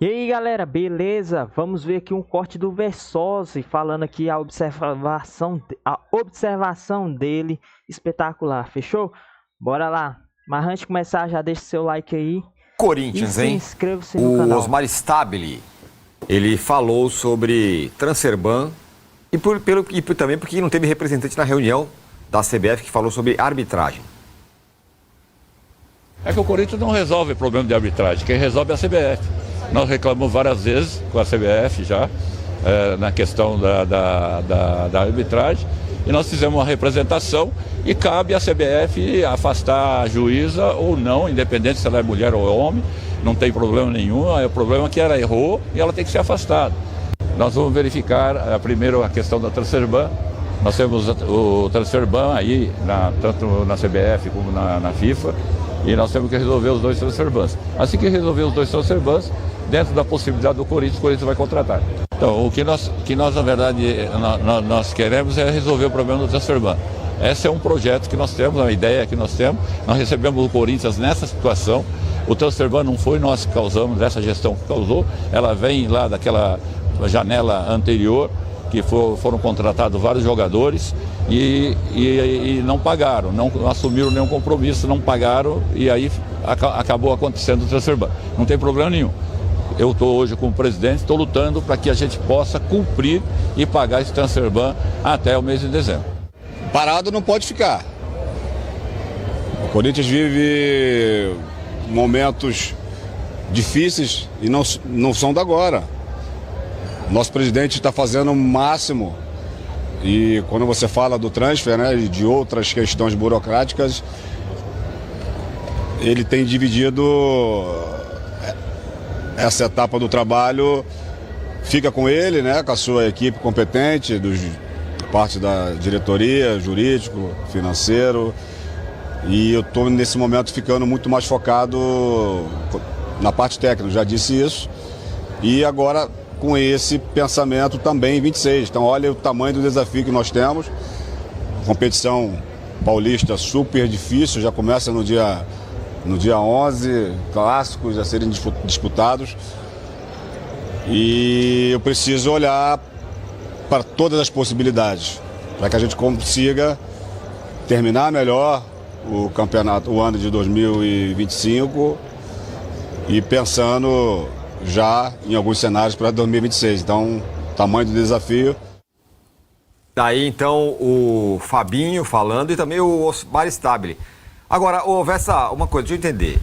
E aí galera, beleza? Vamos ver aqui um corte do Versosa falando aqui a observação dele espetacular, fechou? Bora lá, mas antes de começar já deixa seu like aí. Corinthians, e hein? inscreva-se no canal. O Osmar Stabile, ele falou sobre Transferban e também porque não teve representante na reunião da CBF que falou sobre arbitragem. É que o Corinthians não resolve o problema de arbitragem, quem resolve é a CBF. Nós reclamamos várias vezes com a CBF já, na questão da arbitragem, e nós fizemos uma representação e cabe à CBF afastar a juíza ou não, independente se ela é mulher ou homem, não tem problema nenhum, o problema é que ela errou e ela tem que ser afastada. Nós vamos verificar primeiro a questão da Transferban. Nós temos o Transferban aí, tanto na CBF como na FIFA, e nós temos que resolver os dois Transferbans. Assim que resolver os dois Transferbans, dentro da possibilidade do Corinthians, o Corinthians vai contratar. Então, o que nós na verdade, nós queremos é resolver o problema do Transferban. Esse é um projeto que nós temos, uma ideia que nós temos. Nós recebemos o Corinthians nessa situação. O Transferban não foi nós que causamos, essa gestão que causou. Ela vem lá daquela janela anterior, que foram contratados vários jogadores e não pagaram, não assumiram nenhum compromisso, não pagaram e aí acabou acontecendo o Transferban. Não tem problema nenhum. Eu estou hoje como presidente, estou lutando para que a gente possa cumprir e pagar esse Transferban até o mês de dezembro. Parado não pode ficar. O Corinthians vive momentos difíceis e não são da agora. Nosso presidente está fazendo o máximo e quando você fala do transfer, né, e de outras questões burocráticas, ele tem dividido essa etapa do trabalho, fica com ele, né, com a sua equipe competente, parte da diretoria, jurídico, financeiro, e eu estou nesse momento ficando muito mais focado na parte técnica, já disse isso, e agora com esse pensamento também em 26. Então olha o tamanho do desafio que nós temos. Competição paulista super difícil, já começa no dia 11, clássicos a serem disputados. E eu preciso olhar para todas as possibilidades, para que a gente consiga terminar melhor o campeonato, o ano de 2025 e pensando já em alguns cenários para 2026. Então, tamanho do desafio. Daí, então, o Fabinho falando e também o Osmar Stabile. Agora, Vessa, uma coisa, deixa eu entender.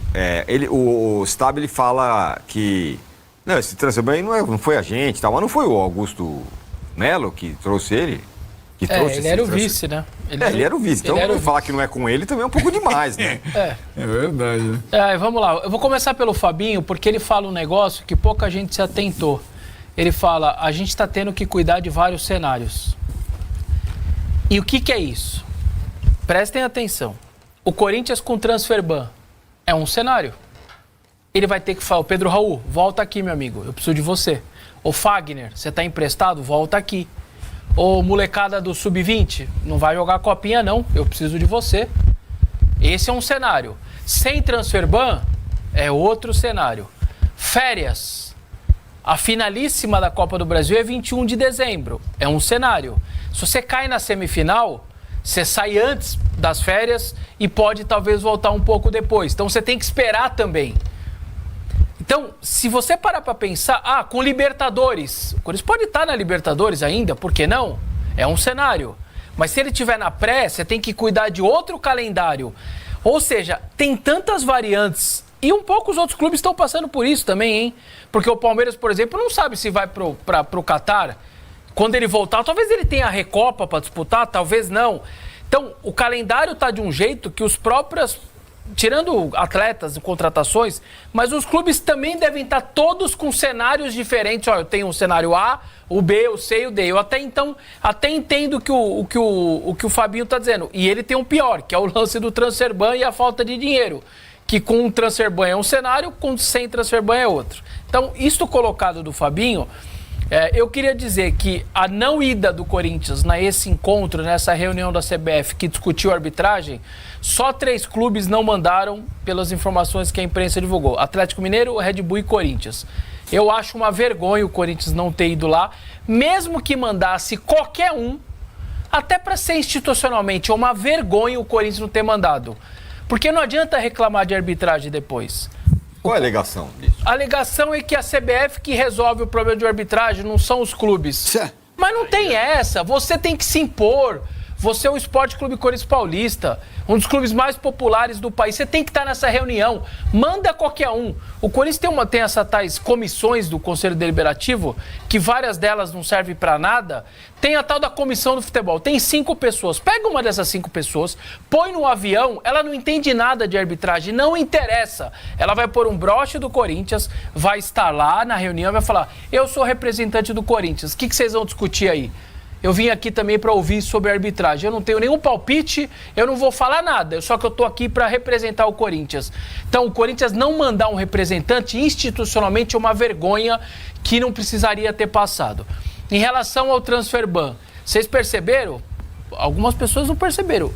O Stabile fala que não, esse Transferban não foi a gente, tá, mas não foi o Augusto Melo que trouxe ele? Ele era o vice, né? Ele era o vice. Então, falar que não é com ele também é um pouco demais, né? É verdade, né? Vamos lá. Eu vou começar pelo Fabinho, porque ele fala um negócio que pouca gente se atentou. Ele fala, a gente está tendo que cuidar de vários cenários. E o que é isso? Prestem atenção. O Corinthians com Transferban é um cenário. Ele vai ter que falar, Pedro Raul, volta aqui, meu amigo, eu preciso de você. O Fagner, você está emprestado? Volta aqui. Ô, molecada do Sub-20, não vai jogar copinha não, eu preciso de você. Esse é um cenário. Sem Transferban, é outro cenário. Férias. A finalíssima da Copa do Brasil é 21 de dezembro, é um cenário. Se você cai na semifinal, você sai antes das férias e pode talvez voltar um pouco depois. Então você tem que esperar também. Então, se você parar para pensar, com Libertadores, o Corinthians pode estar na Libertadores ainda, por que não? É um cenário. Mas se ele estiver na pré, você tem que cuidar de outro calendário. Ou seja, tem tantas variantes. E um pouco os outros clubes estão passando por isso também, hein? Porque o Palmeiras, por exemplo, não sabe se vai pro Catar. Quando ele voltar, talvez ele tenha a Recopa para disputar, talvez não. Então, o calendário está de um jeito que os próprios... Tirando atletas e contratações, mas os clubes também devem estar todos com cenários diferentes. Eu tenho um cenário A, o B, o C e o D. Eu até entendo o que o Fabinho está dizendo. E ele tem um pior, que é o lance do Transferban e a falta de dinheiro. Que com um Transferban é um cenário, sem Transferban é outro. Então, isto colocado do Fabinho, eu queria dizer que a não ida do Corinthians nesse encontro, nessa reunião da CBF que discutiu a arbitragem, só 3 clubes não mandaram pelas informações que a imprensa divulgou. Atlético Mineiro, Red Bull e Corinthians. Eu acho uma vergonha o Corinthians não ter ido lá, mesmo que mandasse qualquer um, até para ser institucionalmente, é uma vergonha o Corinthians não ter mandado. Porque não adianta reclamar de arbitragem depois. Qual é a alegação disso? A alegação é que a CBF que resolve o problema de arbitragem, não são os clubes. Mas não tem essa, você tem que se impor. Você é o Esporte Clube Corinthians Paulista, um dos clubes mais populares do país. Você tem que estar nessa reunião. Manda qualquer um. O Corinthians tem essas tais comissões do Conselho Deliberativo, que várias delas não servem para nada. Tem a tal da comissão do futebol. Tem 5 pessoas. Pega uma dessas 5 pessoas, põe no avião, ela não entende nada de arbitragem, não interessa. Ela vai pôr um broche do Corinthians, vai estar lá na reunião e vai falar: eu sou representante do Corinthians, o que vocês vão discutir aí? Eu vim aqui também para ouvir sobre a arbitragem. Eu não tenho nenhum palpite, eu não vou falar nada, só que eu estou aqui para representar o Corinthians. Então, o Corinthians não mandar um representante institucionalmente é uma vergonha que não precisaria ter passado. Em relação ao transfer ban, vocês perceberam? Algumas pessoas não perceberam.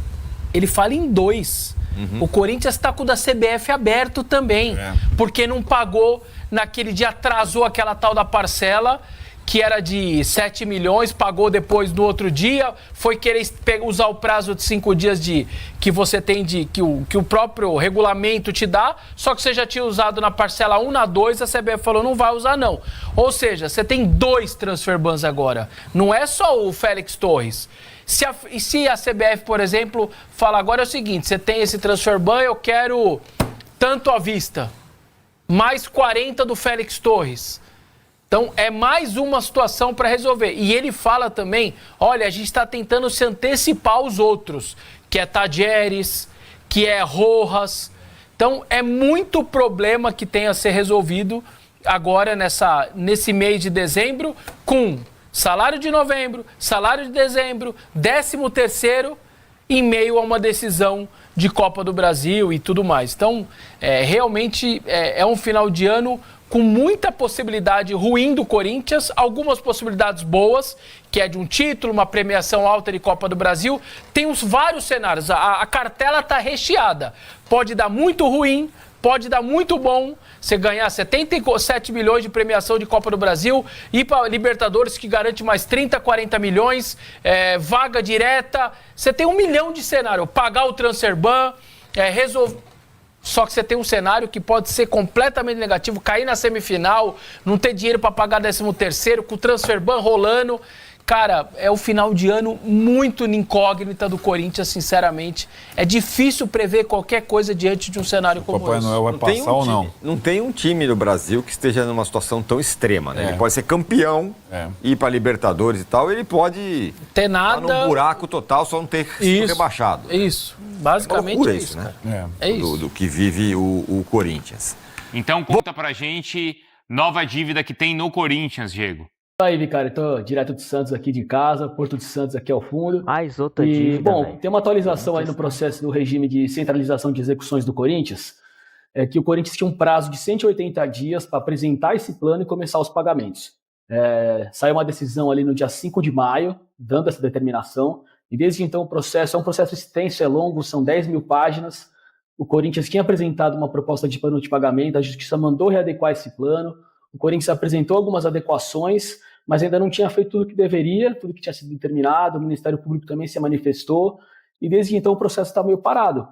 Ele fala em 2. O Corinthians está com o da CBF aberto também, porque não pagou naquele dia, atrasou aquela tal da parcela, que era de 7 milhões, pagou depois no outro dia, foi querer usar o prazo de 5 dias que você tem que o próprio regulamento te dá, só que você já tinha usado na parcela 1, na 2, a CBF falou, não vai usar não. Ou seja, você tem 2 transfer bans agora, não é só o Félix Torres. Se a CBF, por exemplo, fala agora é o seguinte, você tem esse transfer ban, eu quero tanto à vista, mais 40 do Félix Torres. Então, é mais uma situação para resolver. E ele fala também, olha, a gente está tentando se antecipar aos outros, que é Tadjeres, que é Rojas. Então, é muito problema que tem a ser resolvido agora nesse mês de dezembro, com salário de novembro, salário de dezembro, 13º, em meio a uma decisão de Copa do Brasil e tudo mais. Então, realmente é um final de ano com muita possibilidade ruim do Corinthians, algumas possibilidades boas, que é de um título, uma premiação alta de Copa do Brasil. Tem vários cenários, a cartela está recheada. Pode dar muito ruim, pode dar muito bom, você ganhar 77 milhões de premiação de Copa do Brasil, ir para Libertadores que garante mais 30, 40 milhões, vaga direta, você tem 1 milhão de cenários, pagar o transfer ban, resolver. Só que você tem um cenário que pode ser completamente negativo, cair na semifinal, não ter dinheiro para pagar 13º, com o transfer ban rolando. Cara, é o final de ano muito incógnita do Corinthians, sinceramente. É difícil prever qualquer coisa diante de um cenário como esse. O Papai Noel vai passar ou não? Não tem um time no Brasil que esteja numa situação tão extrema, né? Ele pode ser campeão, ir para Libertadores e tal, ele pode ter nada, estar num buraco total, só não ter sido rebaixado. Isso, basicamente loucura isso, né? É isso. Do que vive o Corinthians. Então conta pra gente nova dívida que tem no Corinthians, Diego. Aí, Vicário, tô direto de Santos aqui de casa, Porto de Santos aqui ao fundo. Mais outra dívida, bom, véio. Tem uma atualização aí no processo do regime de centralização de execuções do Corinthians, que o Corinthians tinha um prazo de 180 dias para apresentar esse plano e começar os pagamentos. Saiu uma decisão ali no dia 5 de maio, dando essa determinação, e desde então o processo é um processo extenso, é longo, são 10 mil páginas. O Corinthians tinha apresentado uma proposta de plano de pagamento, a Justiça mandou readequar esse plano, o Corinthians apresentou algumas adequações, mas ainda não tinha feito tudo o que deveria, tudo que tinha sido determinado, o Ministério Público também se manifestou, e desde então o processo está meio parado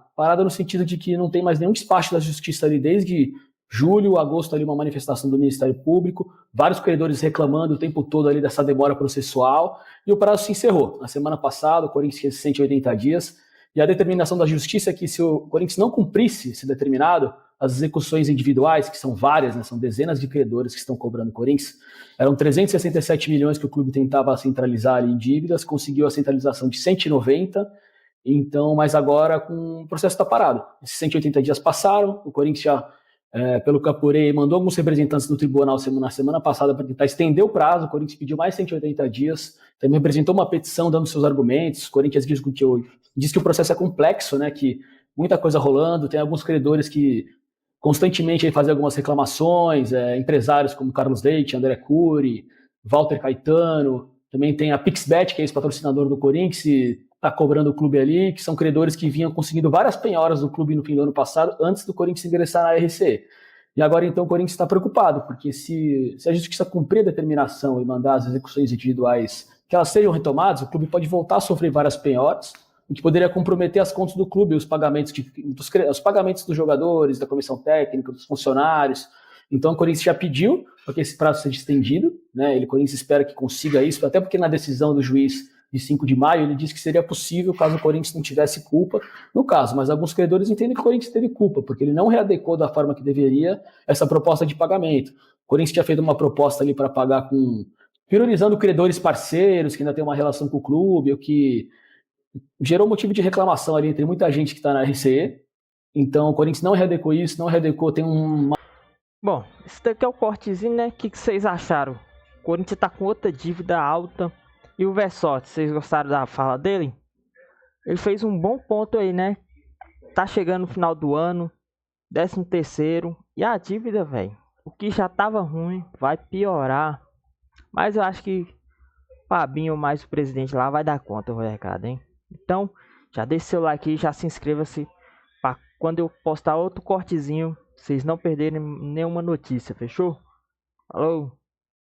no sentido de que não tem mais nenhum despacho da Justiça ali, desde julho, agosto, ali uma manifestação do Ministério Público, vários credores reclamando o tempo todo ali dessa demora processual, e o prazo se encerrou. Na semana passada, o Corinthians tinha 180 dias, e a determinação da Justiça é que se o Corinthians não cumprisse esse determinado, as execuções individuais, que são várias, né, são dezenas de credores que estão cobrando o Corinthians, eram 367 milhões que o clube tentava centralizar ali em dívidas, conseguiu a centralização de 190, então, mas agora o processo está parado. Esses 180 dias passaram, o Corinthians já, pelo que apurei, mandou alguns representantes no tribunal na semana passada para tentar estender o prazo, o Corinthians pediu mais 180 dias, também apresentou uma petição dando seus argumentos, o Corinthians diz que o processo é complexo, né, que muita coisa rolando, tem alguns credores que constantemente aí fazem algumas reclamações, empresários como Carlos Leite, André Cury, Walter Caetano, também tem a Pixbet, que é ex-patrocinador do Corinthians, e está cobrando o clube ali, que são credores que vinham conseguindo várias penhoras do clube no fim do ano passado, antes do Corinthians ingressar na RCE. E agora, então, o Corinthians está preocupado, porque se a Justiça cumprir a determinação e mandar as execuções individuais que elas sejam retomadas, o clube pode voltar a sofrer várias penhoras, o que poderia comprometer as contas do clube, os pagamentos dos jogadores, da comissão técnica, dos funcionários. Então, o Corinthians já pediu para que esse prazo seja estendido, né? O Corinthians espera que consiga isso, até porque na decisão do juiz de 5 de maio, ele disse que seria possível caso o Corinthians não tivesse culpa no caso, mas alguns credores entendem que o Corinthians teve culpa, porque ele não readecou da forma que deveria essa proposta de pagamento. O Corinthians tinha feito uma proposta ali para pagar priorizando credores parceiros, que ainda tem uma relação com o clube, o que gerou motivo de reclamação ali entre muita gente que está na RCE. Então o Corinthians não readecou isso, não readecou, tem uma... Bom, esse daqui é o cortezinho, né? O que vocês acharam? O Corinthians tá com outra dívida alta. E o Versotti, vocês gostaram da fala dele? Ele fez um bom ponto aí, né? Tá chegando no final do ano, 13º. E a dívida, velho, o que já tava ruim vai piorar. Mas eu acho que Fabinho mais o presidente lá vai dar conta do recado, hein? Então, já deixa seu like aí, já se inscreva-se para quando eu postar outro cortezinho, vocês não perderem nenhuma notícia, fechou? Falou!